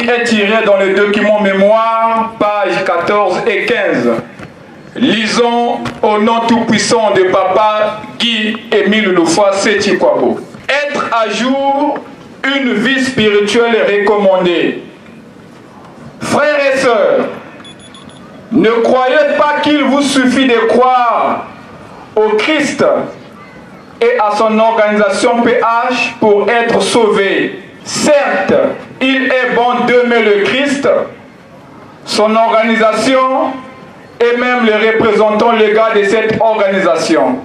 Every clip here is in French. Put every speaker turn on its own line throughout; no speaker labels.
est tiré dans le document mémoire, pages 14 et 15. Lisons au nom tout-puissant de Papa Guy-Émile Loufoua Sétikwabo. Être à jour, une vie spirituelle recommandée. Frères et sœurs, ne croyez pas qu'il vous suffit de croire au Christ et à son organisation PH pour être sauvé. Certes, il est bon d'aimer le Christ, son organisation et même les représentants légaux de cette organisation.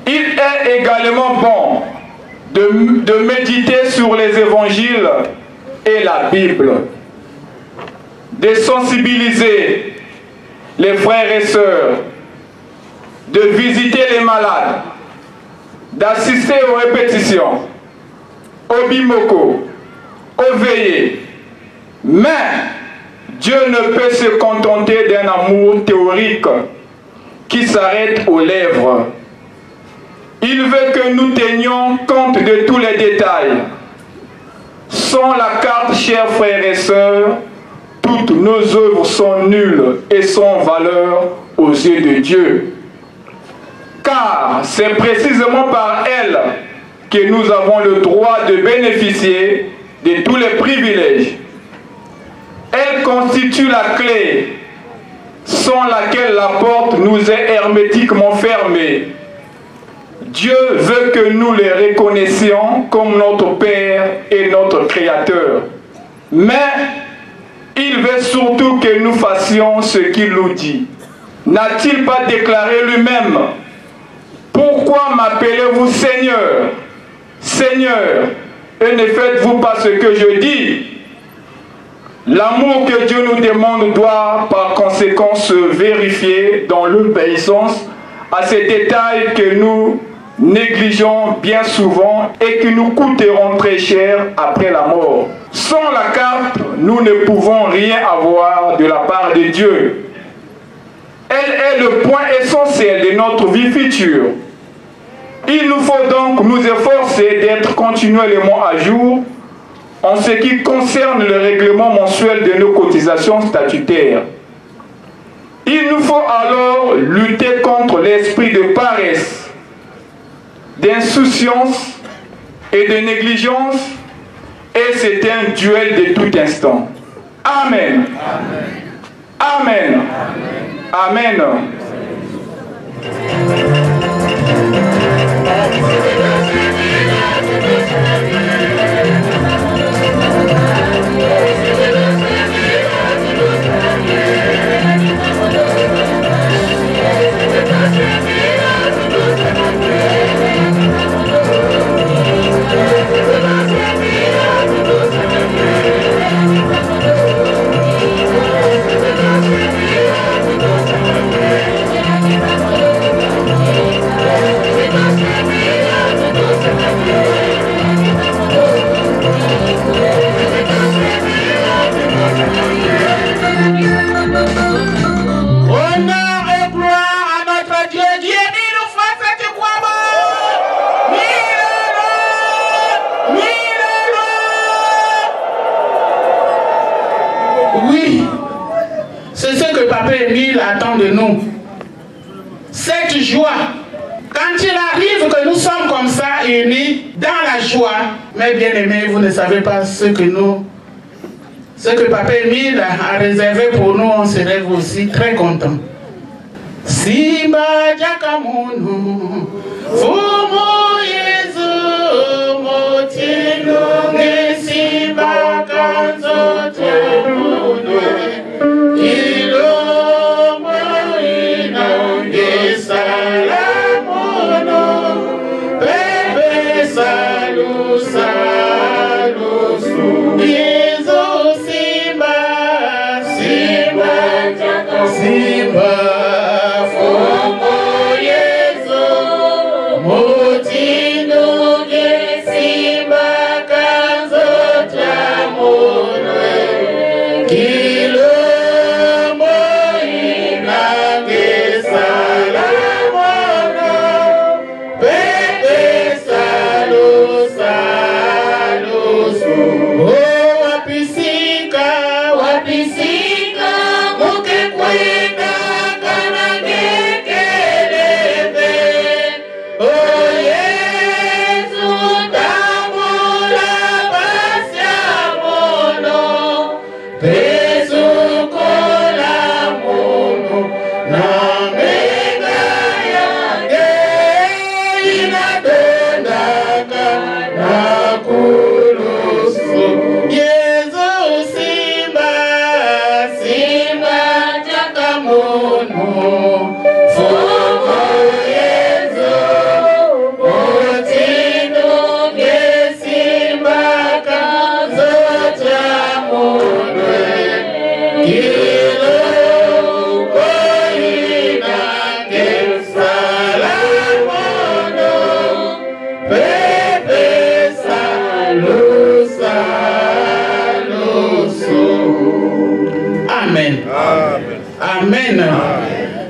Il est également bon de méditer sur les évangiles et la Bible, de sensibiliser les frères et sœurs, de visiter les malades, d'assister aux répétitions, aux bimoko, aux veillées. Mais Dieu ne peut se contenter d'un amour théorique qui s'arrête aux lèvres. Il veut que nous tenions compte de tous les détails. Sans la carte, chers frères et sœurs, toutes nos œuvres sont nulles et sans valeur aux yeux de Dieu. Car c'est précisément par elles que nous avons le droit de bénéficier de tous les privilèges. Elle constitue la clé sans laquelle la porte nous est hermétiquement fermée. Dieu veut que nous les reconnaissions comme notre Père et notre Créateur. Mais Il veut surtout que nous fassions ce qu'il nous dit. N'a-t-il pas déclaré lui-même: pourquoi m'appelez-vous Seigneur, Seigneur, et ne faites-vous pas ce que je dis? L'amour que Dieu nous demande doit par conséquent se vérifier dans l'obéissance à ces détails que nous négligeons bien souvent et qui nous coûteront très cher après la mort. Sans la carte, nous ne pouvons rien avoir de la part de Dieu. Elle est le point essentiel de notre vie future. Il nous faut donc nous efforcer d'être continuellement à jour en ce qui concerne le règlement mensuel de nos cotisations statutaires. Il nous faut alors lutter contre l'esprit de paresse, d'insouciance et de négligence, et c'est un duel de tout instant. Amen. Amen. Amen. Amen.
Oui, c'est ce que Papa Émile attend de nous. Cette joie, quand il arrive que nous sommes comme ça unis dans la joie, mes bien-aimés, vous ne savez pas ce que Papa Émile a réservé pour nous, on se lève aussi très content. Simba Jakamono, Fumo Yezu, Motinunge, Simba Kanzo Temunwe, Ilomo Inange Salamono, Pepe Salu Salu Yezu Simba, Simba Jakamono, Simba.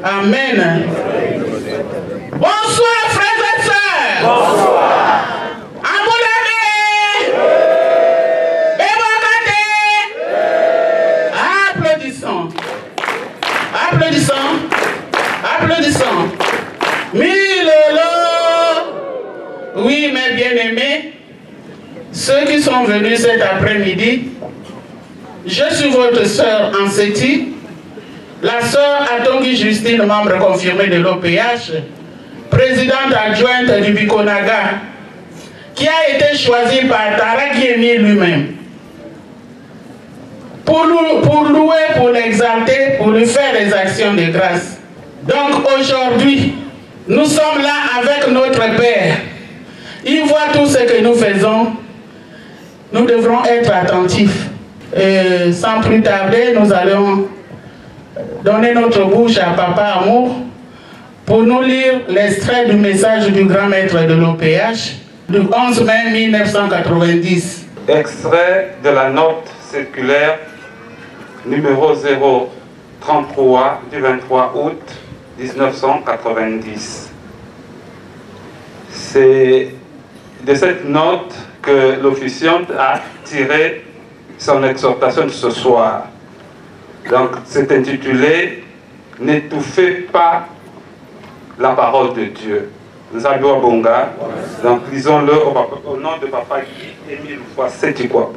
Amen. Bonsoir frères et sœurs. Bonsoir. Amoulame. Bémokate. Applaudissons. Applaudissons. Applaudissons. Milolo. Oui, mes bien-aimés, ceux qui sont venus cet après-midi, je suis votre sœur Anseti, la sœur Atongi Justine, membre confirmée de l'OPH, présidente adjointe du Bikonaga, qui a été choisie par Taraki Émile lui-même. pour louer, pour l'exalter, pour lui faire des actions de grâce. Donc aujourd'hui, nous sommes là avec notre Père. Il voit tout ce que nous faisons. Nous devrons être attentifs. Et sans plus tarder, nous allons donner notre bouche à Papa Amour pour nous lire l'extrait du message du grand maître de l'OPH du 11 mai 1990.
Extrait de la note circulaire numéro 033 du 23 août 1990. C'est de cette note que l'officiante a tiré son exhortation de ce soir. Donc c'est intitulé « N'étouffez pas la parole de Dieu ». Nzambe Bonga, donc lisons-le au nom de Papa Guy Émile Setikwa.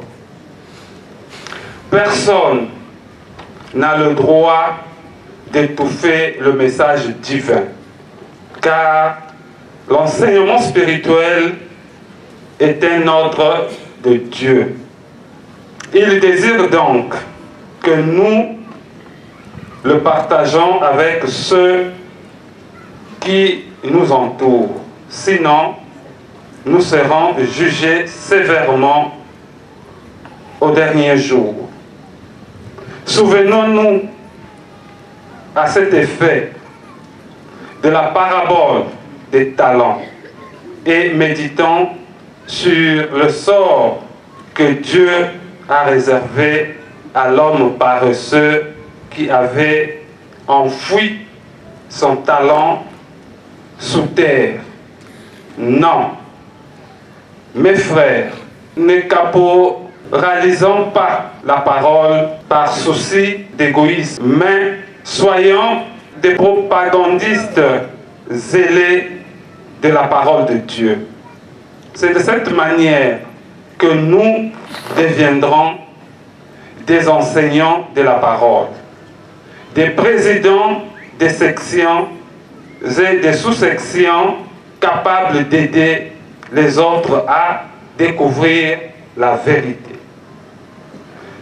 Personne n'a le droit d'étouffer le message divin, car l'enseignement spirituel est un ordre de Dieu. Il désire donc que nous le partageons avec ceux qui nous entourent. Sinon, nous serons jugés sévèrement au dernier jour. Souvenons-nous à cet effet de la parabole des talents et méditons sur le sort que Dieu a réservé à l'homme paresseux qui avait enfoui son talent sous terre. Non, mes frères, ne caporalisons pas la parole par souci d'égoïsme, mais soyons des propagandistes zélés de la parole de Dieu. C'est de cette manière que nous deviendrons des enseignants de la parole, des présidents des sections et des sous-sections capables d'aider les autres à découvrir la vérité.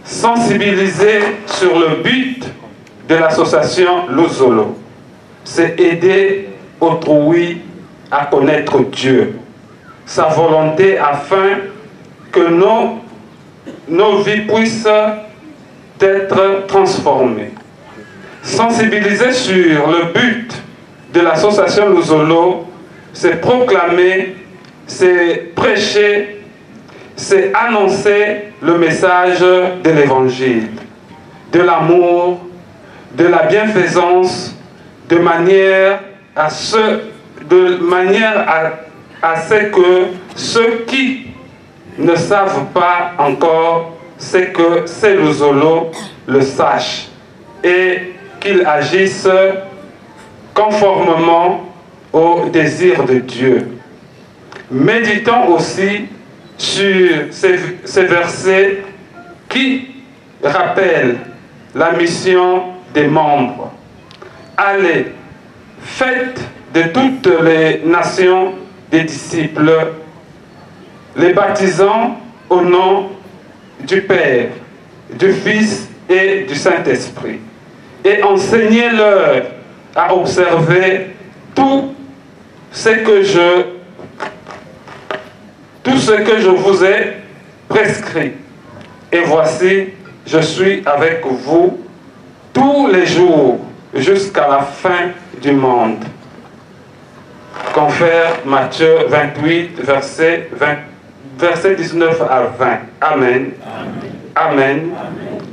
Sensibiliser sur le but de l'association Luzolo, c'est aider autrui à connaître Dieu, sa volonté afin que nos vies puissent être transformées. Sensibiliser sur le but de l'association Luzolo, c'est proclamer, c'est prêcher, c'est annoncer le message de l'évangile, de l'amour, de la bienfaisance, de manière à ce que ceux qui ne savent pas encore ce que c'est Luzolo le sachent et qu'ils agissent conformément au désir de Dieu. Méditons aussi sur ces versets qui rappellent la mission des membres. Allez, faites de toutes les nations des disciples, les baptisant au nom du Père, du Fils et du Saint-Esprit, et enseignez-leur à observer tout ce que je vous ai prescrit. Et voici, je suis avec vous tous les jours jusqu'à la fin du monde. Confère Matthieu 28, verset 19 à 20. Amen. Amen.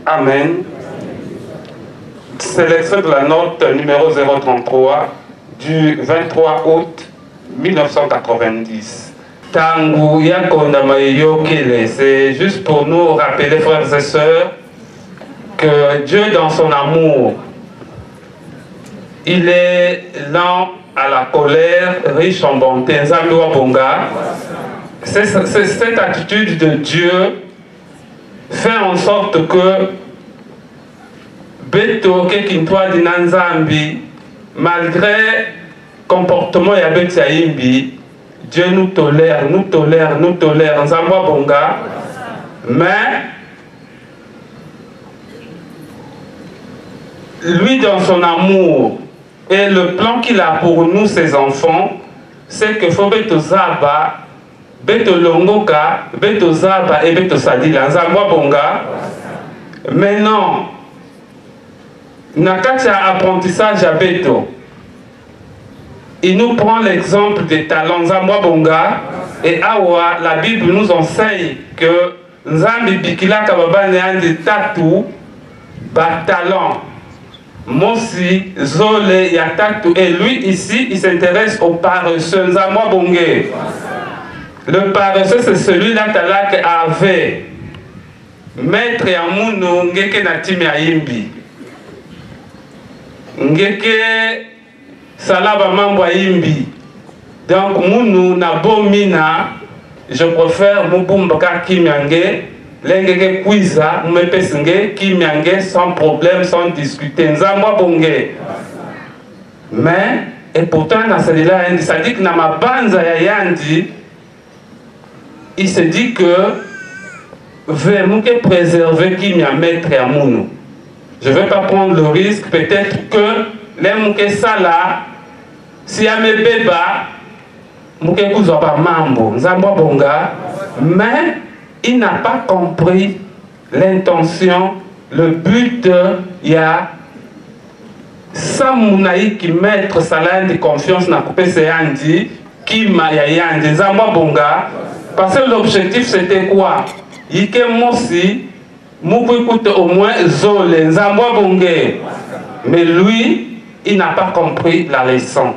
Amen. C'est l'extrait de la note numéro 033 du 23 août 1990. Tangu Yakonda Mayokele, c'est juste pour nous rappeler, frères et sœurs, que Dieu, dans son amour, il est lent à la colère, riche en bonté. C'est cette attitude de Dieu fait en sorte que Beto Kekintwa Dinanzambi, malgré le comportement de Betsaïmbi, Dieu nous tolère, Nzamwa Bonga, mais lui dans son amour et le plan qu'il a pour nous, ses enfants, c'est que faut beto zaba, beto longoka, beto zaba et beto sadila. Nzamwa bonga. Maintenant, nakacha apprentissage à beto. Il nous prend l'exemple des talents. Nzamwa bonga. Et awa, la Bible nous enseigne que Nzambi bikila kababa neandi tatu ba talent. Mosi, Zole, Yatatu. Et lui, ici, il s'intéresse aux paresseux. Nzamwa bonge. Le paresseux, c'est celui-là qui avait maître Yamouno, Ngeke Natimi Aimbi. Ngeke Salaba Mambo Aimbi. Donc, Mounou, Nabomina, je préfère Moubumbaka Kimyange. L'engeke Kwiza, Mupesenge, Kimyange, sans problème, sans discuter. Nzamwa bonge. Mais, et pourtant, dans celui-là, ça dit que dans ma banza ya yandi, il se dit que vraiment préserver Kimya maître à Mounou. Je ne vais pas prendre le risque, peut-être que les mouké sala, si y a mes bébés, mouké kouzoba mambo, Nzamwa bonga, mais il n'a pas compris l'intention, le but, il y a Samunaï qui mettre salaire de confiance dans coupé Yandi, qui m'a yandi, Nzamwa bonga, parce que l'objectif c'était quoi? Yike Mosi, Moukou écoute au moins Zole, Nzamwa bonge. Mais lui, il n'a pas compris la leçon.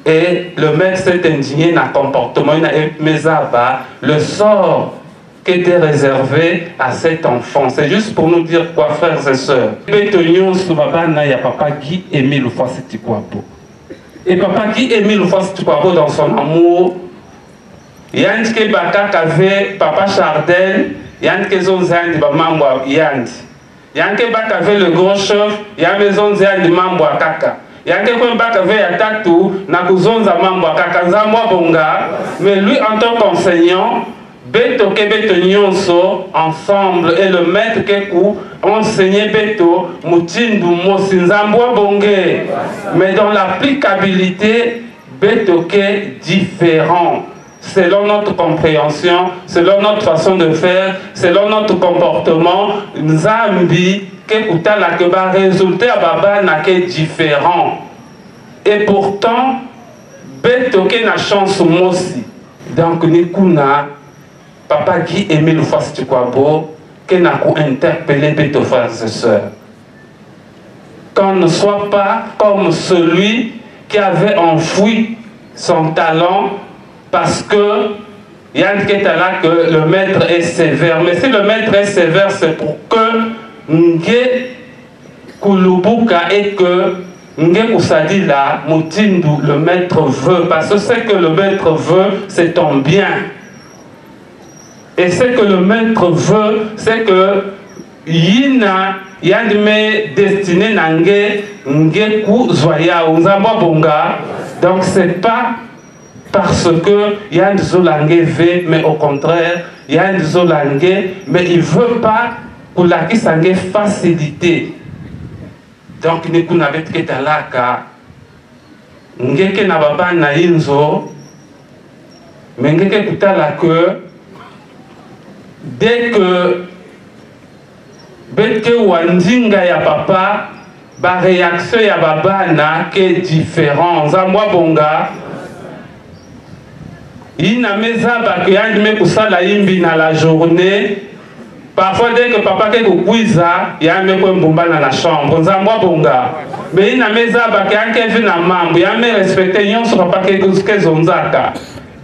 Et le maître s'est indigné dans le comportement, il a le sort qui était réservé à cet enfant. C'est juste pour nous dire quoi, frères et sœurs. Il y a papa Guy Émile Oufouassi-Tikwabo. Et papa Guy Émile Oufouassi-Tikwabo, dans son amour, Yann Bakak avait papa Chardel, Yann Kezonzan de Mambo Yann. Yann Bakak avait le gros chef, Yann Kezonzan de Mambo Kaka. Yann Bakak avait Yatatu, Nakuzonza Mambo Kaka, Nzamwa bonga. Mais lui, en tant qu'enseignant, Beto Kebeto Nyonso, ensemble, et le maître Kekou, enseignait Beto, Moutindu Mosi, Nzamwa bonge. Mais dans l'applicabilité, Beto Ke différent. Selon notre compréhension, selon notre façon de faire, selon notre comportement, Nzambi, Kekuta la keba résulté à Baba n'a que différent. Et pourtant, Betoke na chance mosi. Donc, Nikuna, Papa Guy Émile Oufouassi-Tikwabo, qui n'a interpellé Beto frères et sœurs. Qu'on ne soit pas comme celui qui avait enfoui son talent. Parce que Yann Ketala, que le maître est sévère. Mais si le maître est sévère, c'est pour que Nge Kulubuka et que Nge Kusadila, Moutindu, le maître veut. Parce que ce que le maître veut, c'est ton bien. Et ce que le maître veut, c'est que Yina, Yann me destiné Nange, Nge Kuzwaya, Nzamwa bonga. Donc c'est pas parce que Yann Zolangé veut, mais au contraire, Yann Zolangé, mais il ne veut pas que la Kisangé facilité. Donc, nous n'avons pas de talaka. Nous n'avons pas de inzo, mais nous n'avons pas que dès que Wandinga ya papa, la réaction ya babana qui est différente. Nzamwa bonga. Il n'a pas de la journée. Parfois, dès que papa est au Kwiza, il y a un bomba dans la chambre. Mais il n'a pas de mambo. Il a respecté papa Zonzaka.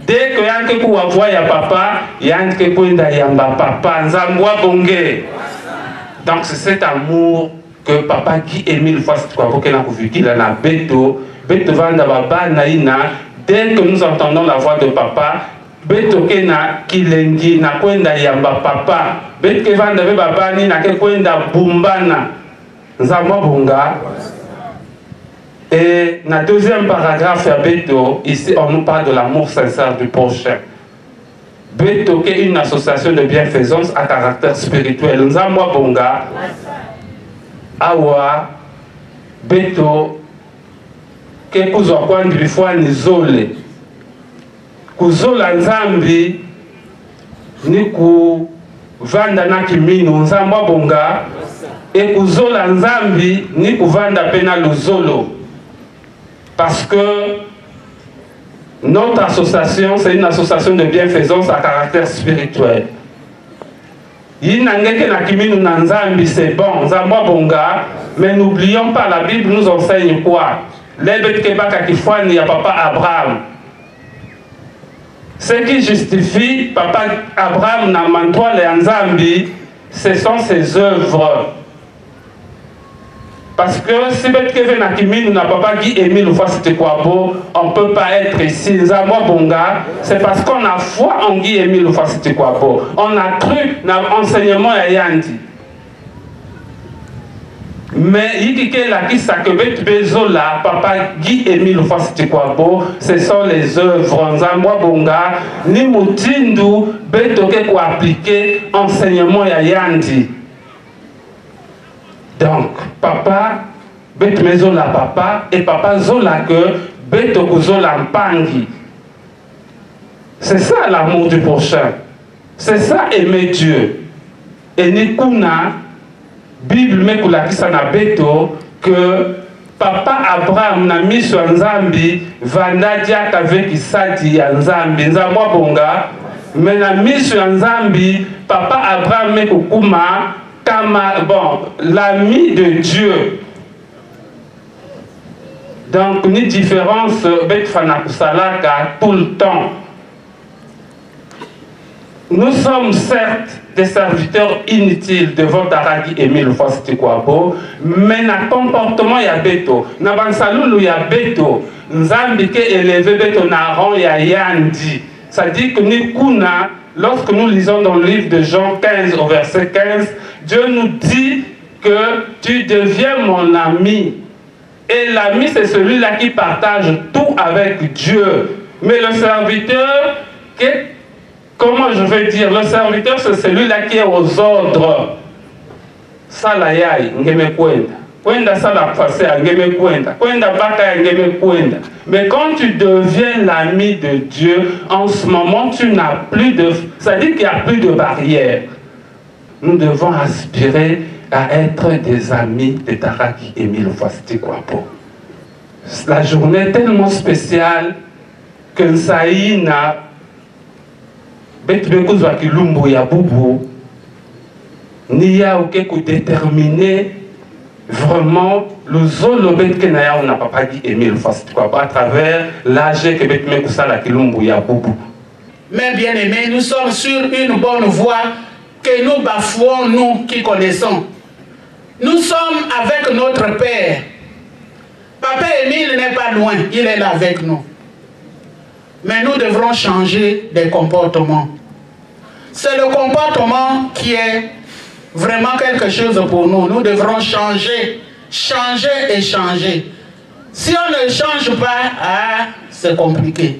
Dès que il y a un papa, il y a un papa. Donc c'est cet amour que papa Guy Émile Oufouassi-Tikwabo qu'il a na Beto. Beto vanda baba naïna. Dès que nous entendons la voix de papa, Betoke na kilengi na kwenda yamba papa. Betoke vanda be baba ni na kwenda bumbana. Nzamwa bonga. Et dans le deuxième paragraphe à Beto, ici on nous parle de l'amour sincère du prochain. Betoke est une association de bienfaisance à caractère spirituel. Nzamwa bonga. Awa beto ke kuzwa kwandi bifwani zole kuzola nzambi ni kuvanda na kiminu nzambo abonga et kuzola nzambi ni kuvanda pena luzolo parce que notre association c'est une association de bienfaisance à caractère spirituel. Yinangeke na kiminu na nzambi c'est bon nzambo abonga, mais n'oublions pas, la Bible nous enseigne quoi? Lebet kebaka kifwani ya papa Abraham. Ce qui justifie papa Abraham na mantoile ya nzambi, ce sont ses œuvres. Parce que si bet keve na kiminu na papa Guy Émile Loufa-Cité Kouabo, on ne peut pas être ici. Nzambo bonga, c'est parce qu'on a foi en Guy Émile Loufa-Cité Kouabo. On a cru dans l'enseignement ya Yandi. Mais il la qui s'accebet bezola papa Guy Émile Loufa-Cité Kouabo, ce sont les œuvres Nzambo bonga ni mutindu betoke ko appliquer enseignement ya Yandi. Donc papa bet mezola papa et papa zola que beto zola mpangi. C'est ça l'amour du prochain. C'est ça aimer Dieu. Et nikuna Bible mekulakisa na beto que papa Abraham na miso nzambi vandadia avec isati ya nzambi nzambo bonga, mais na miso nzambi papa Abraham mekukuma kama bon l'ami de Dieu. Donc ni différence bet fanakusalaka tout le temps. Nous sommes certes des serviteurs inutiles devant Taraki Émile Loufa-Cité Kouabo, mais na comportement ya beto, na bansalulu ya beto, nzambi ke élevé beto na rang ya yandi. Ça dit que ni kuna, lorsque nous lisons dans le livre de Jean 15 au verset 15, Dieu nous dit que tu deviens mon ami. Et l'ami c'est celui-là qui partage tout avec Dieu. Mais le serviteur, comment je vais dire, le serviteur c'est celui-là qui est aux ordres. Salayai, ngeme kwenda. Kwenda sala fase ngeme kwenda. Kwenda baka ngeme kwenda. Mais quand tu deviens l'ami de Dieu, en ce moment tu n'as plus de... Ça dit qu'il n'y a plus de barrière. Nous devons aspirer à être des amis de Taraki Émile Loufa-Cité Kouabo. La journée est tellement spéciale que Nsaïna Betbekuzwa Kilumbu ya Boubou n'y a aucun coup déterminé vraiment le zolobet que n'a on a pas dit Émile Loufa-Cité Kouabo à travers l'âge que Betbekuzwa Kilumbu ya Boubou.
Mais bien aimés, nous sommes sur une bonne voie que nous bafouons, nous qui connaissons. Nous sommes avec notre Père. Papa Émile n'est pas loin, il est là avec nous. Mais nous devrons changer de comportement. C'est le comportement qui est vraiment quelque chose pour nous. Nous devrons changer, changer et changer. Si on ne change pas, c'est compliqué.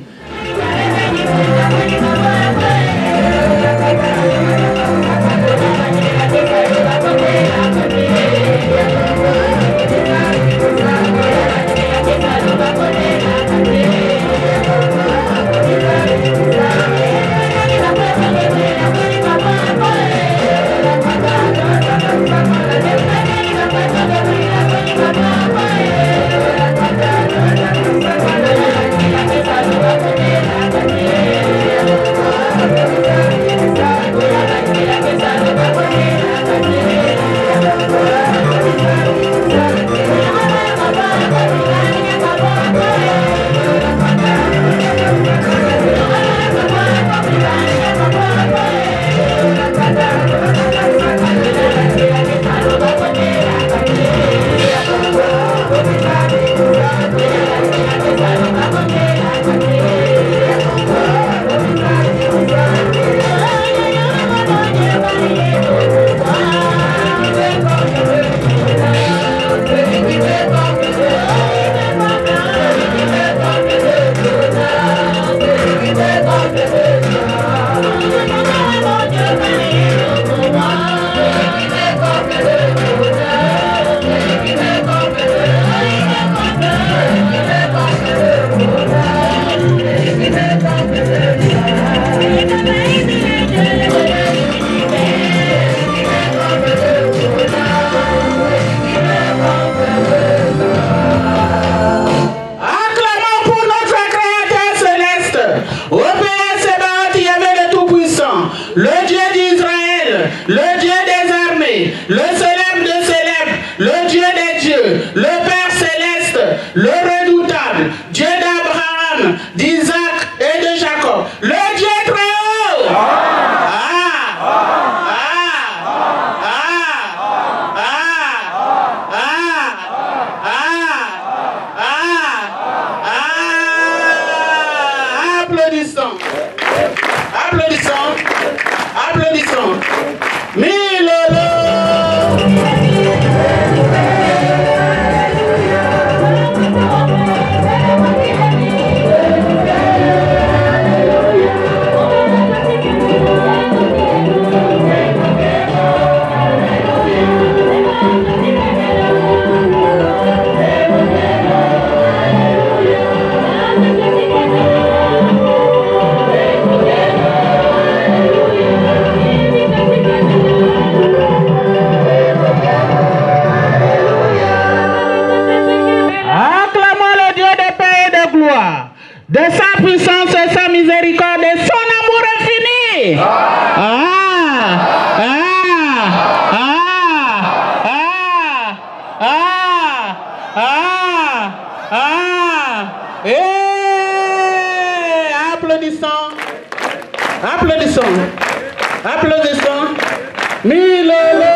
de sa puissance et sa miséricorde et son amour infini. Applaudissons. Applaudissons. Applaudissons. Milolo.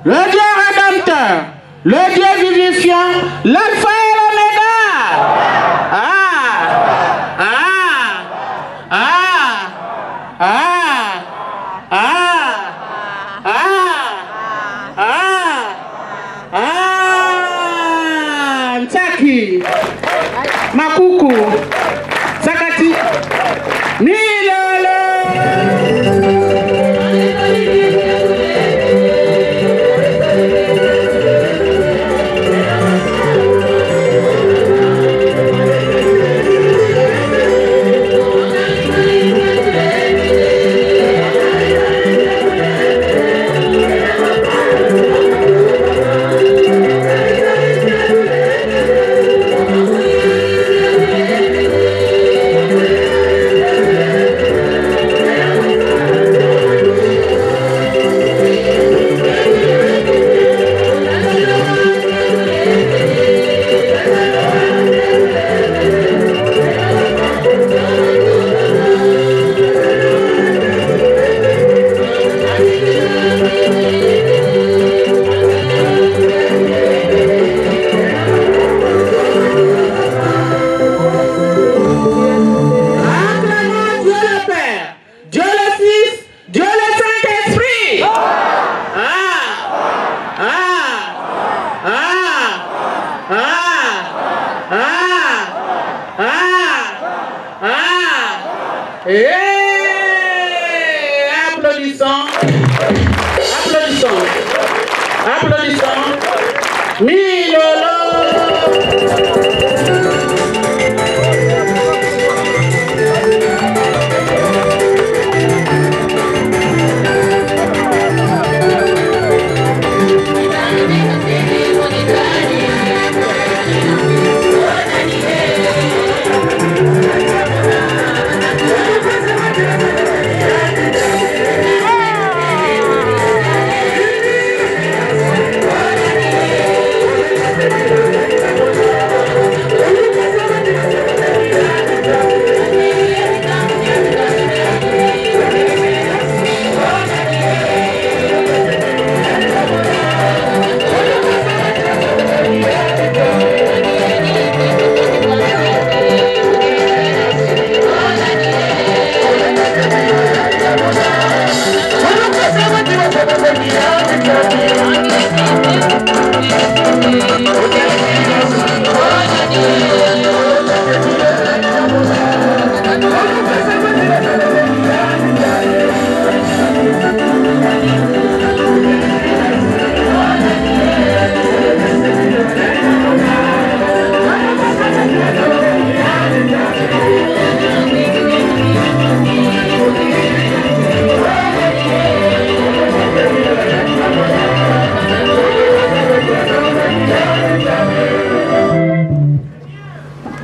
Le Dieu rédempteur, le Dieu vivifiant, l'alpha et l'oméga. Ntaki, Makuku, Sakati, Milolo. Applaudissons. Applaudissons. Applaudissons. Milolo.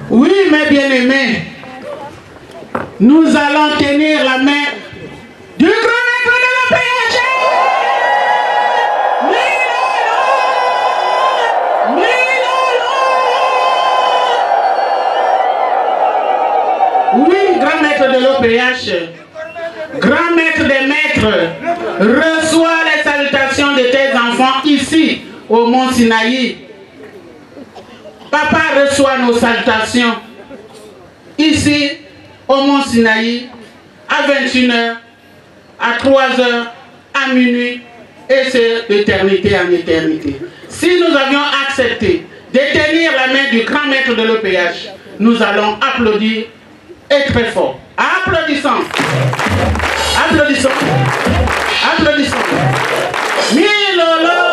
Oui, mes bien-aimés, nous allons tenir la main du grand maître de l'OPH. Oui, grand maître de l'OPH, grand maître des maîtres, reçois les salutations de tes au mont Sinaï. Papa reçoit nos salutations ici au mont Sinaï à 21h, à 3h, à minuit et c'est d'éternité en éternité. Si nous avions accepté de tenir la main du grand maître de l'EPH, nous allons applaudir et très fort. Applaudissons. Applaudissons. Applaudissons. Milolo.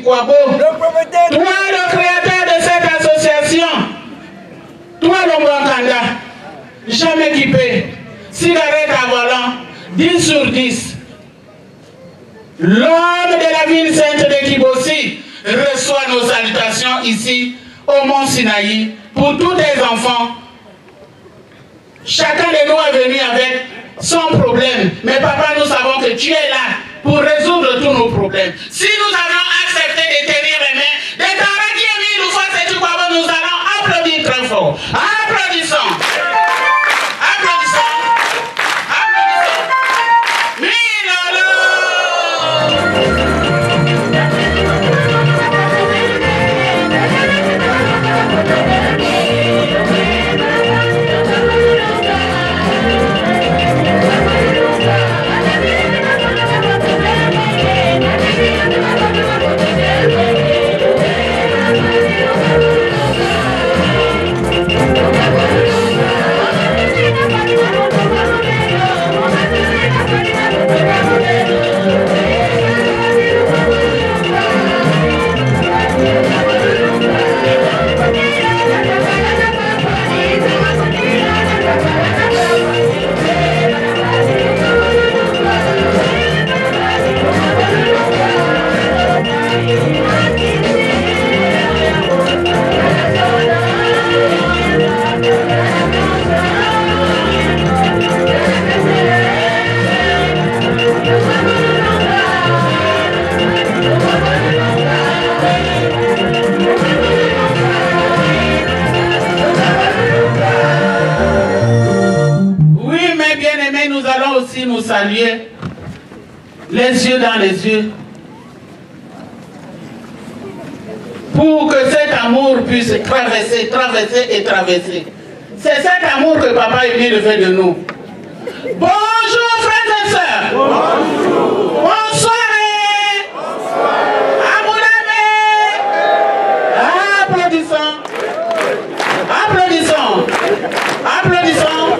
Toi, le créateur de cette association, toi, Lombokanda, jamais équipé, cigarette à volant, 10 sur 10. L'homme de la ville sainte de Kibossi reçoit nos salutations ici au mont Sinaï pour tous les enfants. Chacun de nous est venu avec son problème. Mais papa, nous savons que tu es là pour résoudre tous nos problèmes. Si nous avons accepté de tenir les mains, nous allons applaudir très fort. Applaudissons. Applaudissons. Applaudissons. Milolo. Nous saluer les yeux dans les yeux pour que cet amour puisse traverser, traverser et traverser. C'est cet amour que Papa Émile fait de nous. Bonjour frères et sœurs. Bonjour. Bonsoir. Applaudissons. Applaudissons. Applaudissons.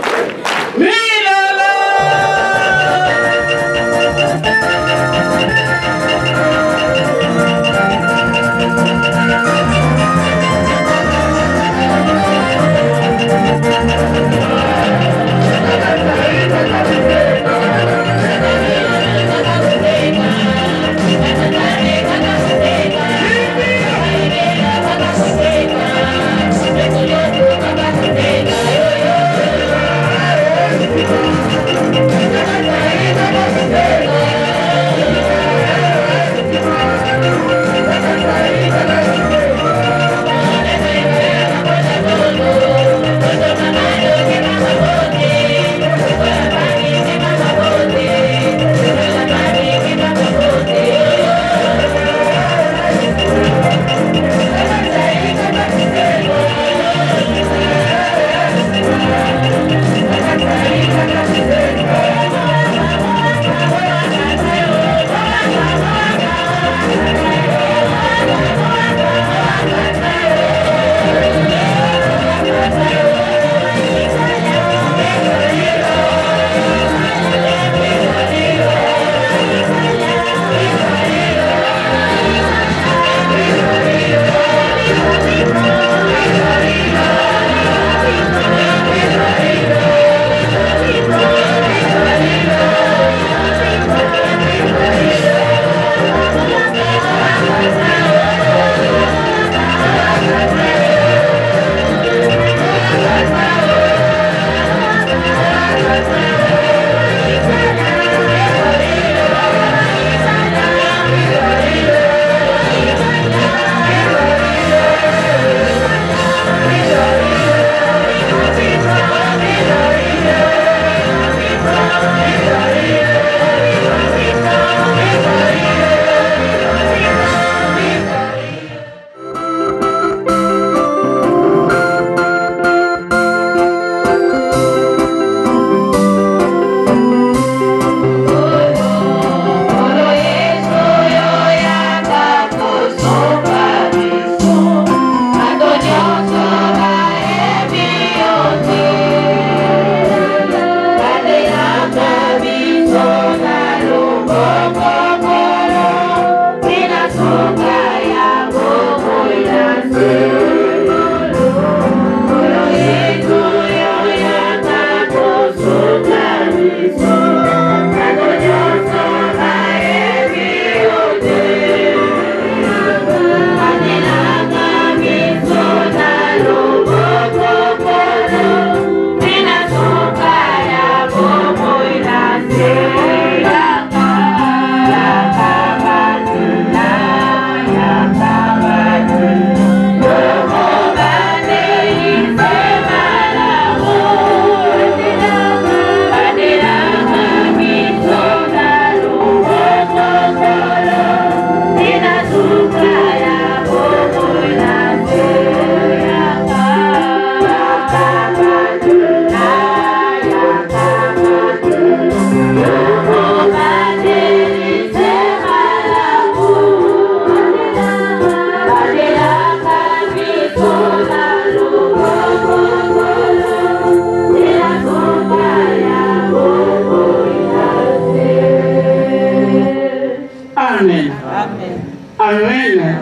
Amen.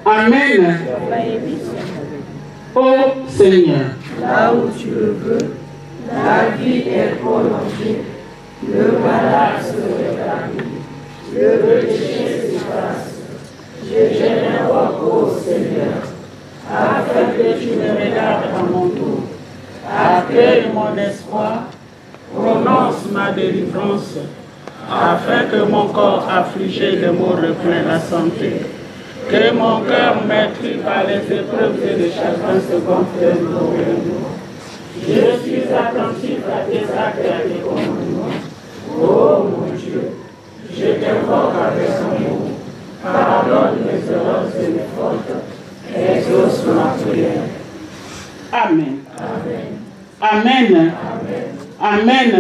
Amen. Ô Seigneur,
là où tu le veux, la vie est prolongée, le malade se rétablit, le péché s'efface. Je m'invoque au Seigneur, afin que tu me regardes à mon tour. Accueille mon espoir, prononce ma délivrance, afin que mon corps affligé de maux reprenne la santé. Que mon cœur meurtri par les épreuves et les chagrins se gonfle de nous. Je suis attentif à tes actes et à tes commandements. Oh mon Dieu, je t'invoque avec amour. Pardonne mes erreurs et mes fautes. Exauce ma prière.
Amen. Amen. Amen.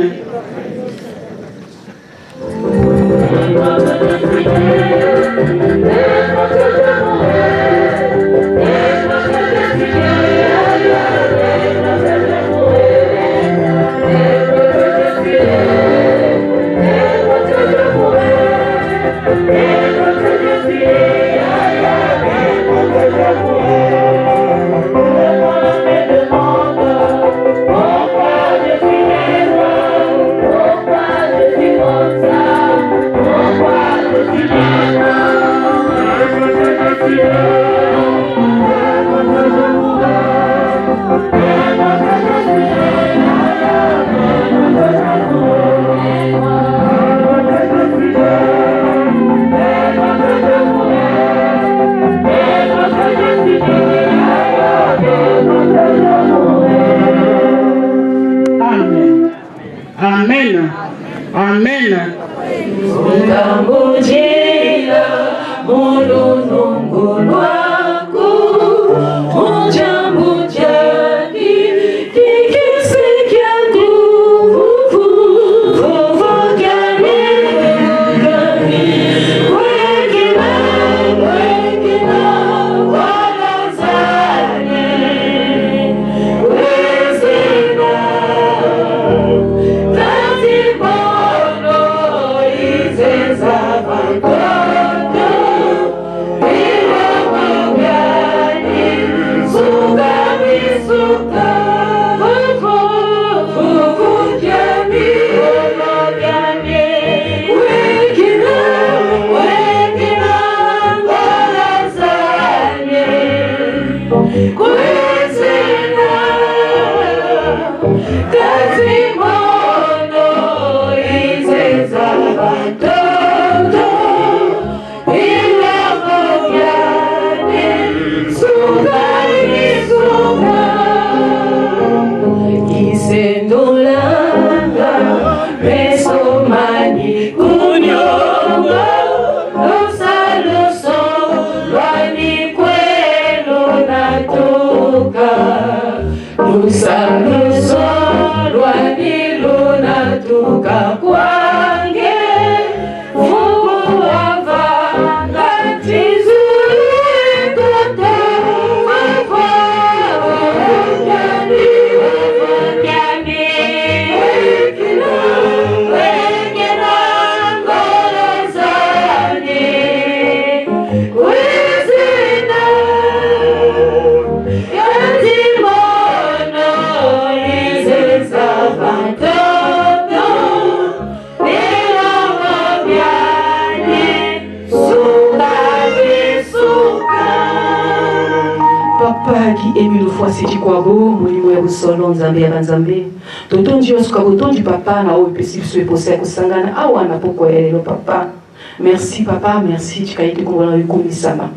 Merci papa, merci chikaite kongona yukumisama.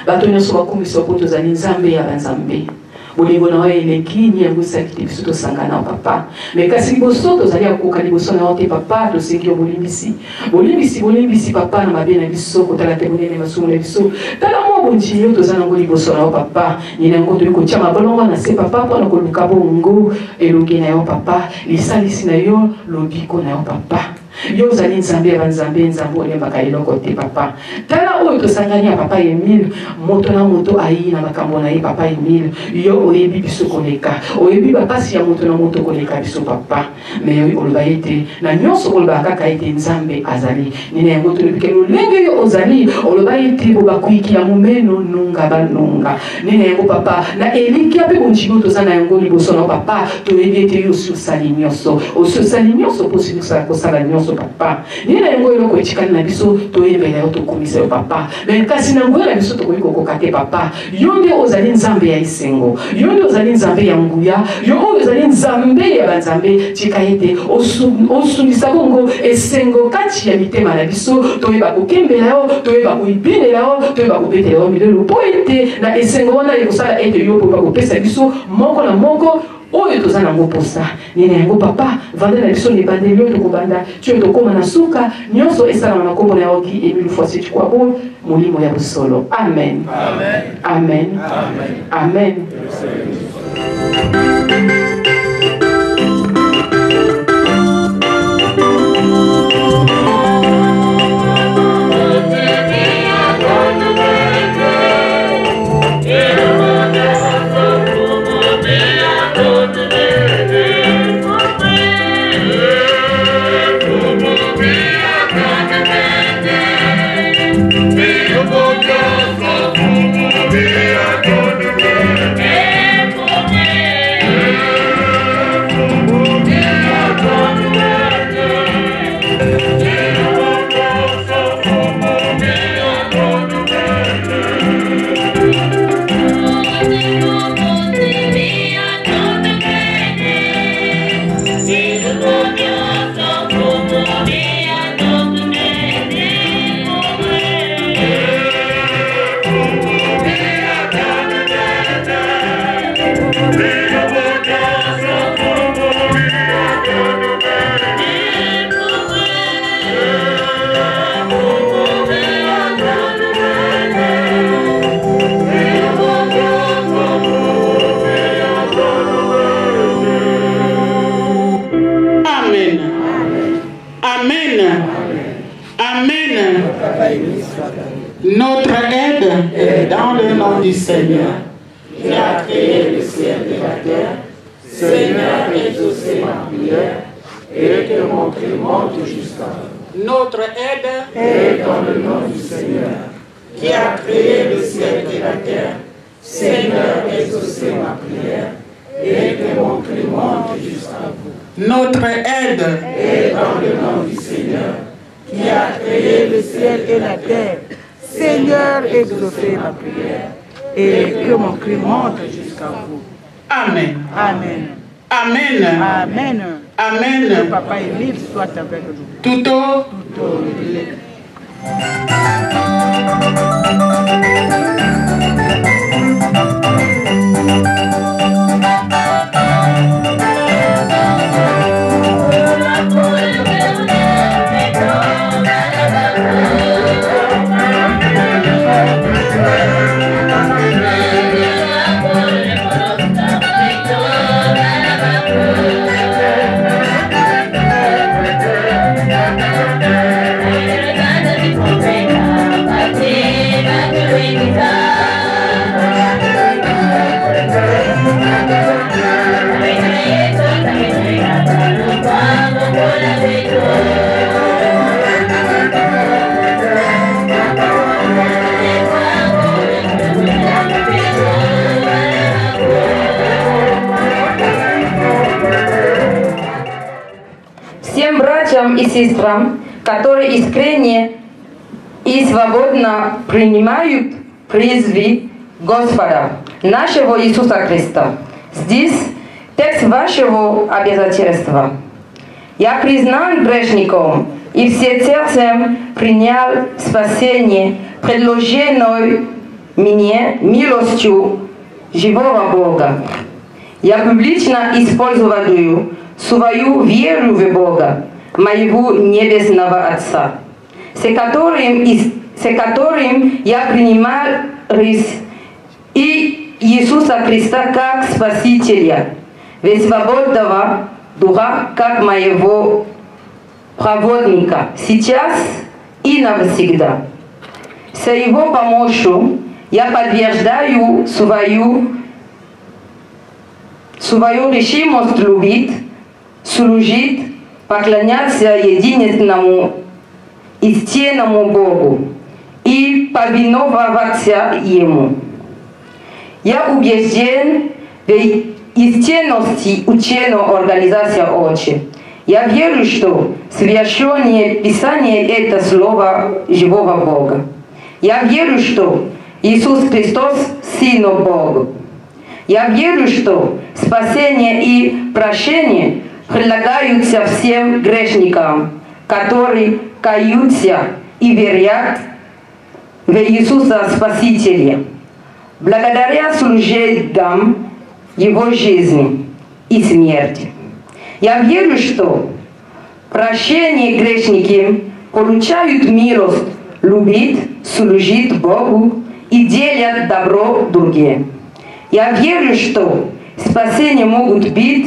Batonya soba kumiso poto za nzambe ya banzambe. Bolingo na wae eleki ni yango sakiti biso to sangana papa. Mais kasi boso to zali akoka liboso na wote papa to sengi bolimbisi. Bolimbisi papa na mabena biso ko tala tebonene masumu na biso. Tala mo bonji to zana ngo liboso na papa. Ni na ngo to ko chama balonga na se papa po na ko luka bongo elongi na yo papa. Lisalisi na yo lobiko na yo papa. yo ozali nzambe ya banzambe nzambe olembaka eloko te papa tala oyo tosangani ya papa Emile moto na moto ayi na makambo na ye papa Emile yo oyebi biso koleka oyebi bapasi ya moto na moto koleka biso papa mais oloba ete na nyonso oloba kaka ete nzambe azali nina yango tolobike lolenge yo ozali oloba ete bobakwiki ya momeno nunga banunga nina yango papa na elikia mpe bonjimo toza na yango liboso na papa toyebi ete yo osali nyonso osali nyonso posilisala kosala nyonso papa nina yango eloko etikali na biso toyebela yo tokomisa yo papa mais kasi na ngoya na biso tokoki kokoka te papa yo nde ozali nzambe ya esengo yo nde ozali nzambe ya nguya yo oyo ozali nzambe ya banzambe tika ete osundisa bongo esengo kati ya mitema na biso toyeba kokembela yo toyeba koyibelela yo toyeba kobetela yo milelo po ete na esengo wana ekosala ete yo poyeba kopesa biso moko na moko oyo toza nango posa nina yango papa vanda na biso libandeli oyo tokobanda tio tokóma na suka nyonso esalama na nkombo na yoki Emile Foissé Chikwabo molimo ya bosolo amen amen amen amen, amen.
Notre aide est dans le nom du Seigneur, qui a créé le ciel et la terre. Seigneur, exaucez ma prière et que mon cri monte jusqu'à vous. Notre aide est dans le nom du Seigneur, qui a créé le ciel et la terre. Seigneur, exaucez ma prière et que mon cri monte jusqu'à vous. Notre aide est dans le nom du Seigneur, qui a créé le ciel et la terre. Seigneur, exaucez ma prière et que mon cri monte jusqu'à vous. Amen. Amen. Amen. Amen. Amen. Que Papa Emile soit avec nous. Tuto.
И сестрам, которые искренне и свободно принимают призывы Господа, нашего Иисуса Христа. Здесь текст вашего обязательства. Я признан грешником и все сердцем принял спасение, предложенное мне милостью живого Бога. Я публично использую свою веру в Бога, моего небесного Отца, с которым я принимал и Иисуса Христа как Спасителя, в свободного Духа как моего проводника сейчас и навсегда. С его помощью я подтверждаю свою решимость любить, служить, поклоняться единственному истинному Богу и повиноваться Ему. Я убежден в истинности учения организации ОЧЕ. Я верю, что Священное Писание – это Слово живого Бога. Я верю, что Иисус Христос – Сын Бога. Я верю, что спасение и прощение предлагаются всем грешникам, которые каются и верят в Иисуса Спасителя, благодаря служениям Его жизни и смерти. Я верю, что прощение грешники получают милость любить, служить Богу и делать добро другим. Я верю, что спасение могут быть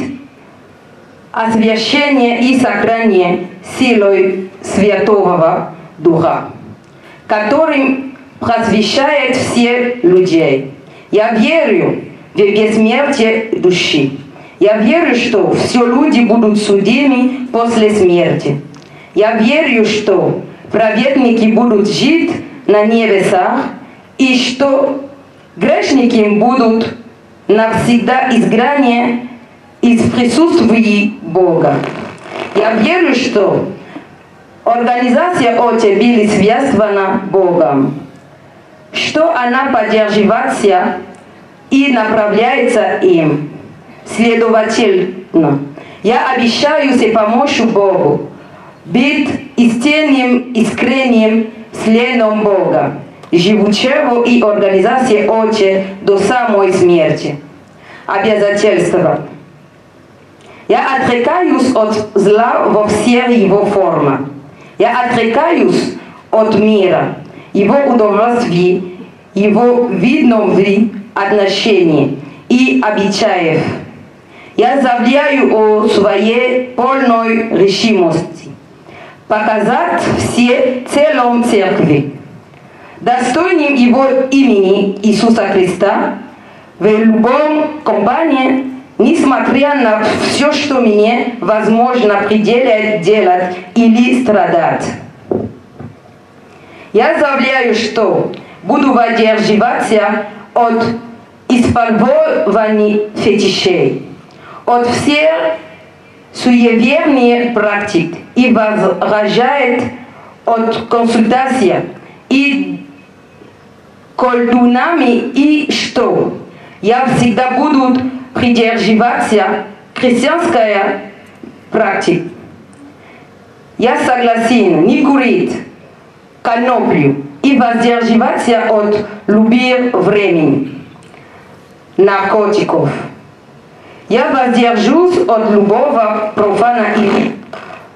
освящение и сохранение силой Святого Духа, которым просвещает всех людей. Я верю в бессмертие души. Я верю, что все люди будут судимы после смерти. Я верю, что праведники будут жить на небесах и что грешники будут навсегда изгнаны из присутствия Бога. Я верю, что организация ОЧЕ была связана Богом, что она поддерживается и направляется им. Следовательно, я обещаю с помощью Богу быть истинным, искренним членом Бога, живущего и организации ОЧЕ до самой смерти. Обязательства. Я отрекаюсь от зла во всех его формах. Я отрекаюсь от мира, его удовольствий, его видного отношений и обычаев. Я заявляю о своей полной решимости показать все целом церкви, достойным его имени Иисуса Христа, в любом компании, несмотря на все, что мне возможно пределять делать или страдать. Я заявляю, что буду воздерживаться от использования фетишей, от всех суеверных практик и возражает от консультации и колдунами, и что я всегда буду придерживаться христианской практики. Я согласен не курить коноплю и воздерживаться от любых времени, наркотиков. Я воздержусь от любого профана и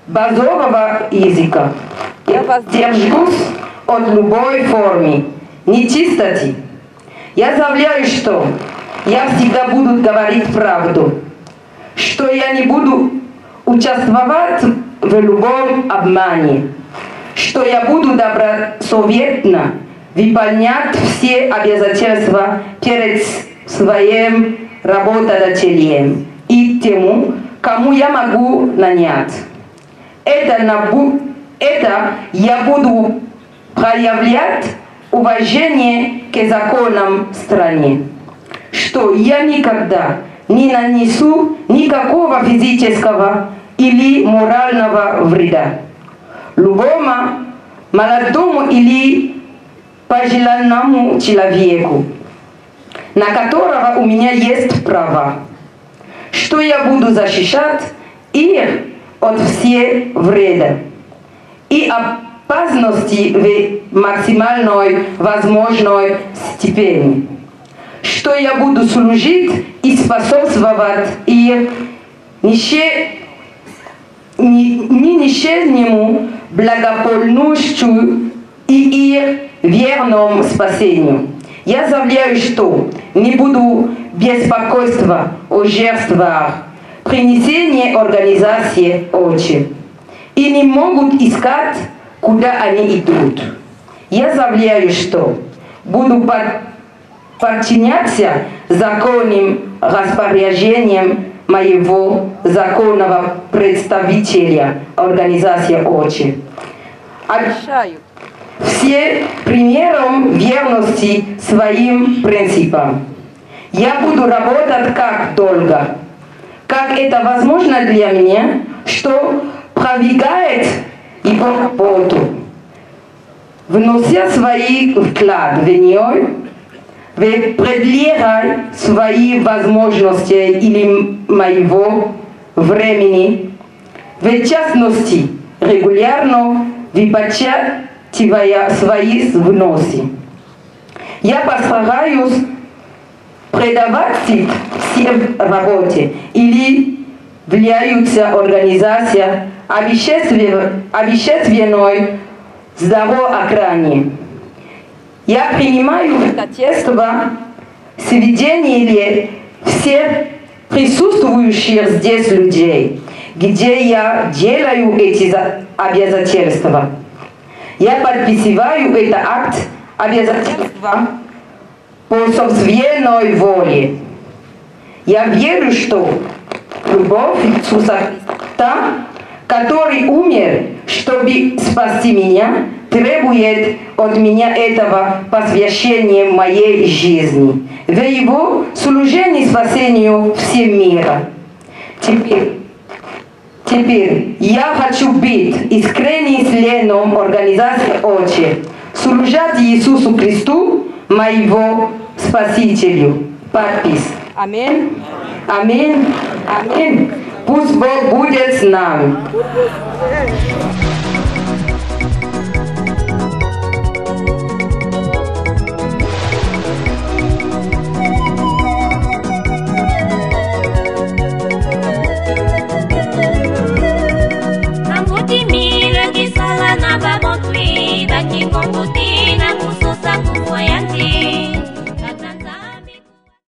базового языка. Я воздержусь от любой формы нечистоты. Я заявляю, что я всегда буду говорить правду, что я не буду участвовать в любом обмане, что я буду добросовестно выполнять все обязательства перед своим работодателем и тему, кому я могу нанять. Это я буду проявлять уважение к законам страны, что я никогда не нанесу никакого физического или морального вреда любому молодому или пожилому человеку, на которого у меня есть право, что я буду защищать их от всех вреда и опасности в максимальной возможной степени, что я буду служить и способствовать их нищетнему благополучию и их верному спасению. Я заявляю, что не буду беспокойства о жертвах принесения организации ОЧЕ. и не могут искать, куда они идут. Я заявляю, что буду подчиняться законным распоряжениям моего законного представителя организации ОЧИ. Обещаю все примером верности своим принципам. Я буду работать как долго, как это возможно для меня, что продвигает его работу, внося свои вклад в нее, преодолевая свои возможности или моего времени, в частности, регулярно выплачивая свои взносы. Я постараюсь предавать все работе или влияются организация общественной здравоохранения. Я принимаю ходатайство сведения всех присутствующих здесь людей, где я делаю эти обязательства. Я подписываю этот акт обязательства по собственной воле. Я верю, что любовь Иисуса Христа, который умер, чтобы спасти меня, требует от меня этого посвящения моей жизни, в его служении спасению всем мира. Теперь я хочу быть искренним членом организации ОЧИ, служить Иисусу Христу, моего Спасителю. Подпись. Аминь. Аминь. Аминь. Пусть Бог будет с нами.